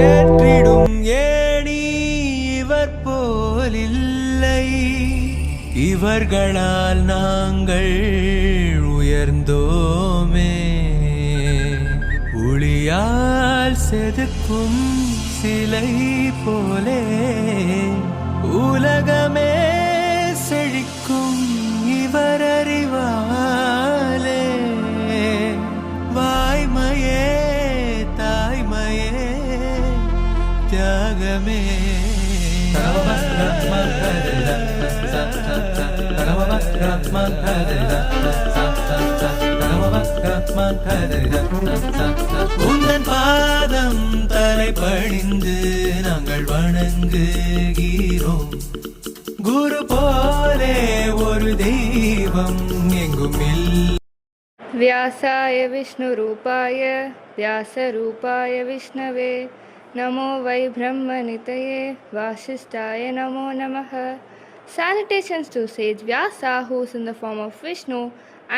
ஏற்றிடும் ஏணி இவர் போலில்லை, இவர்களால் நாங்கள் உயர்ந்தோமே. ஒளியால் செதுக்கும் சிலை போலே உலகமே செழிக்கும் இவர் அறிவாலே. வாய்மையே தாய்மையே தியாகமே. உந்தன் பாதம் தலை பணிந்து நாங்கள் வணங்குகிறோம். குரு போலே ஒரு தெய்வம் எங்கும் இல்லை. व्यासाय विष्णुरूपाय व्यासरूपाय विष्णवे नमो वै ब्रह्मनितये वासिष्ठाय नमो नमः. Salutations to sage Vyasa, who is in the form of Vishnu,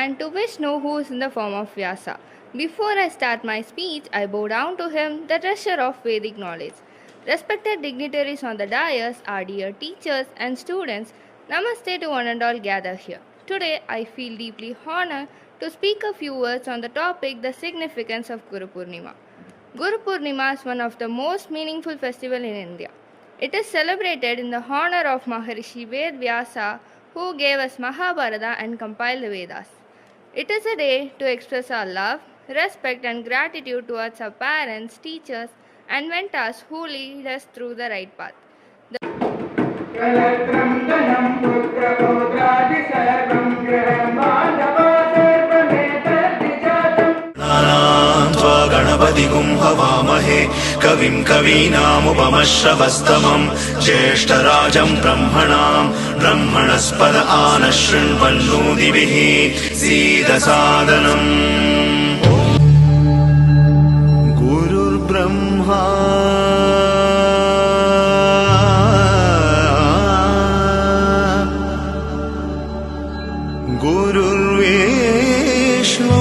and to Vishnu, who is in the form of Vyasa. Before I start my speech, I bow down to him, the treasure of Vedic knowledge. Respected dignitaries on the dais, our dear teachers and students, Namaste to one and all gathered here. Today, I feel deeply honored to speak a few words on the topic, the significance of Guru Purnima. Guru Purnima is one of the most meaningful festivals in India. It is celebrated in the honor of Maharishi Ved Vyasa, who gave us Mahabharata and compiled the Vedas. It is a day to express our love, respect and gratitude towards our parents, teachers and mentors who lead us through the right path. गणपतिगुं हवामहे कविं कवीनामुपमश्रवस्तमं ज्येष्ठराजं ब्रह्मणस्पद आनशृण्वन्नोतिभिः सीदसादनम्. गुरुर्ब्रह्मा गुरुर्विष्णु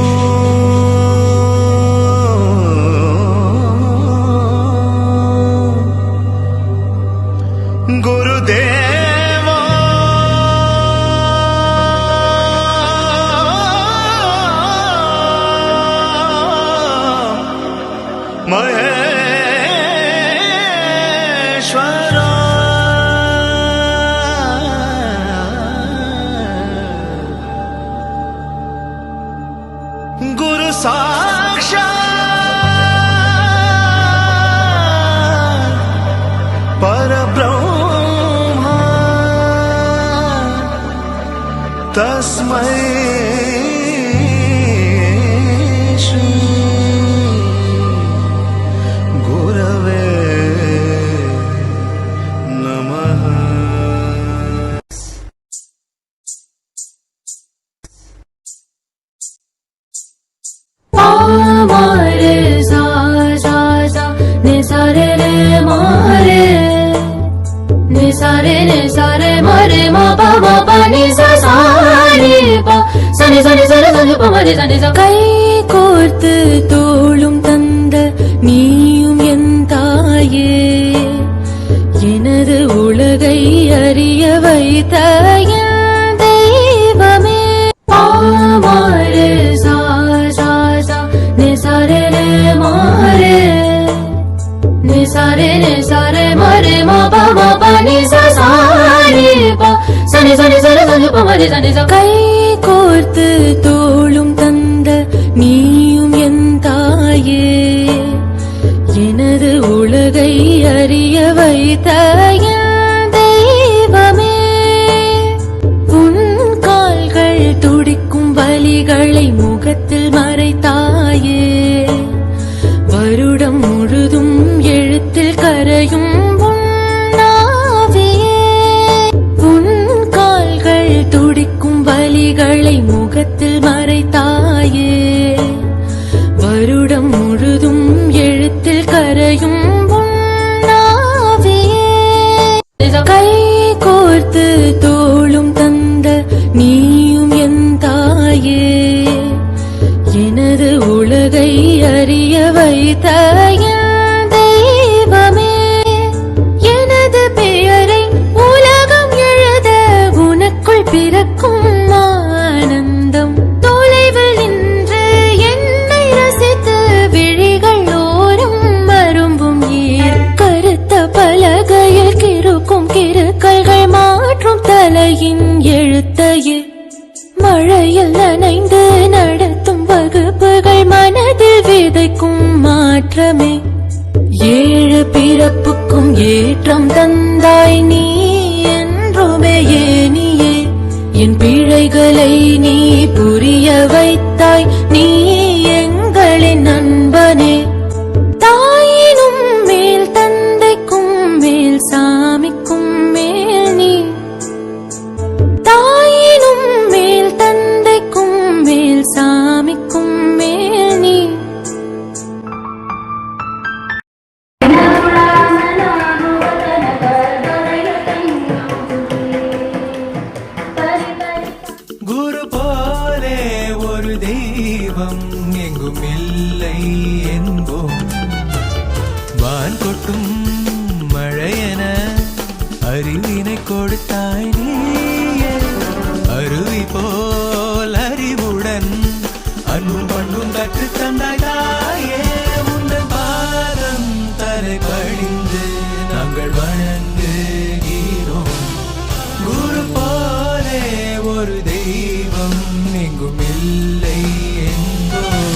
गुरुदेवा महेश्वरा. गुरु साक्षात् परब्रह्म तस्मै श्री गुरवे नमः. मारे सा सा सा ने सारे रे मारे ने सारे मारे मा पा मा पा नि सा सा रे पा सा नि सा पा मा रे सा नि सा. கை கோர்த்து தோளும் தந்த நீயும் என் தாயே, எனது உலகை அறிய வைத்த என் தெய்வமே. மாरे सा सा सा ने सारे रे मारे ने सारे मारे मा पा नि सा सा रे पा सा नि पा मा रे सा नि सा. கை கோர்த்து தோளும் தந்த நீயும் என் தாயே, எனது உலகை அறிய வைத்த என் தெய்வமே. உன் கால்கள் துடிக்கும் வலிகளை முகத்தில் மறைத்தாயே, வருடம் முழுதும் எழுத்தில் கரையும் உன்னாவியே. உன் கால்கள் துடிக்கும் வலிகளை முகத்தில் மறைத்தாயே, வருடம் முழுதும் எழுத்தில் கரையும் உன்னாவியே. கை கோர்த்து தோளும் தந்த நீயும் என் தாயே, எனது உலகை அறிய வைத்த என் தெய்வமே, எனது பெயரை உலகம் எழுத உனக்குள் பிறக்கும் ஆனந்தம். தொலைவில் நின்று என்னை ரசித்து விழிகள் ஓரும் மரும்பும் ஏர் கருத்த பலகையில் கிறுக்கும் கிறுக்கல்கள் மாற்றும் தலையின் எழுத்தையே, மழையில் நனைந்து நடத்தும் வகுப்புகள் மனதில் விதைக்கும் மாற்றமே. ஏழு பிறப்புக்கும் ஏற்றம் தந்தாய் நீ என்றுமே ஏனியே, என் பிழைகளை நீ புரிய வைத்தாய் நீ எங்களின் நண்பனே. தாயினும் மேல் தந்தைக்கும் மேல் சாமிக்கும் மேல் நீ, தாயினும் மேல் தந்தைக்கும் மேல் சாமிக்கும் மேல் நீ. குரு போலே ஒரு தெய்வம் எங்கும் இல்லை என்போம். வான் கொட்டும் மழையென அறிவினை கொடுத்தாய் நீயே, அருவி போல் அறிவுடன் அன்பும் பண்பும் கற்று தந்தாய் தாயே. உந்தன் பாதம் தலை பணிந்து நாங்கள் வணங்குகிறோம். குரு போலே ஒரு தெய்வம் எங்கும் இல்லை என்போம்.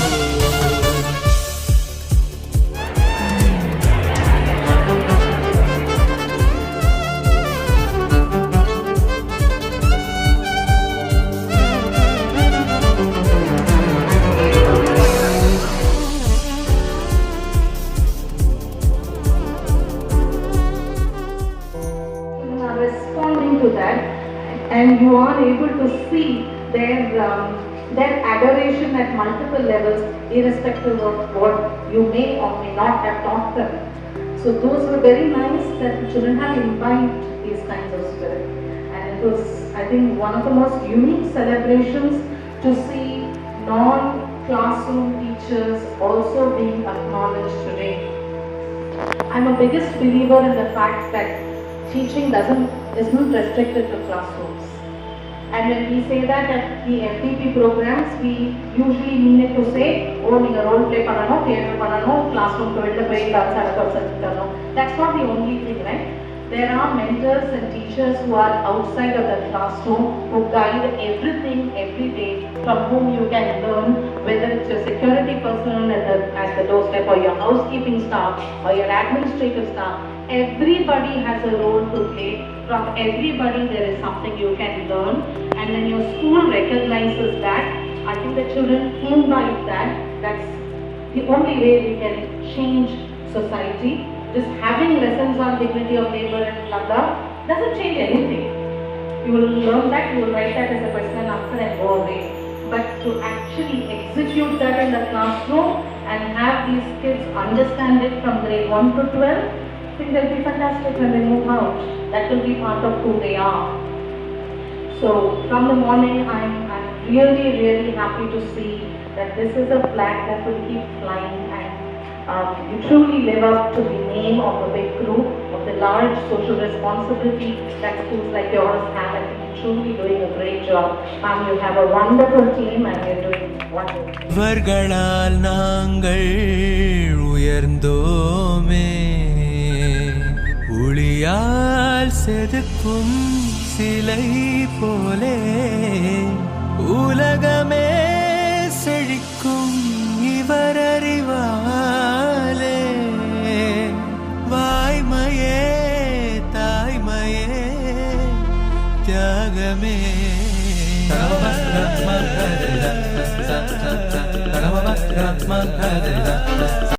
Are responding to that, and you are able to see their adoration at multiple levels, irrespective of what you may or may not have taught them. So those were very nice that the children have imbibed these kinds of spirit, and it was, I think, one of the most unique celebrations to see non-classroom teachers also being acknowledged today. I'm a biggest believer in the fact that teaching isn't restricted to classrooms. And when we say that at the FDP programs, we usually mean it to say, oh, you role play panano, theatre panano, classroom ko vella poi dance. That's not the only thing, right? There are mentors and teachers who are outside of the classroom who guide everything every day, from whom you can learn, whether it's your security personnel at the doorstep, or your housekeeping staff, or your administrative staff. Everybody has a role to play. From everybody there is something you can learn, and when your school recognizes that, I think the children imbibe that. That's the only way we can change society. Just having lessons on dignity of labor and Lada doesn't change anything. You will learn that, you will write that as a question and answer and go away. But to actually execute that in the classroom and have these kids understand it from grade 1 to 12, I think they'll be fantastic when they move out. That will be part of who they are. So from the morning, I'm really, really happy to see that this is a flag that will keep flying, and you truly live up to the name of a big group, of the large social responsibility that schools like yours have. I think you're truly doing a great job. You have a wonderful team and you're doing wonderful. அவர்களால் நாங்கள் உயர்ந்தோமே, ஒளியால் செதுக்கும் சிலை போலே உலகமே செழிக்கும் இவர் அறிவாலே. வாய்மையே தாய்மையே தியாகமே.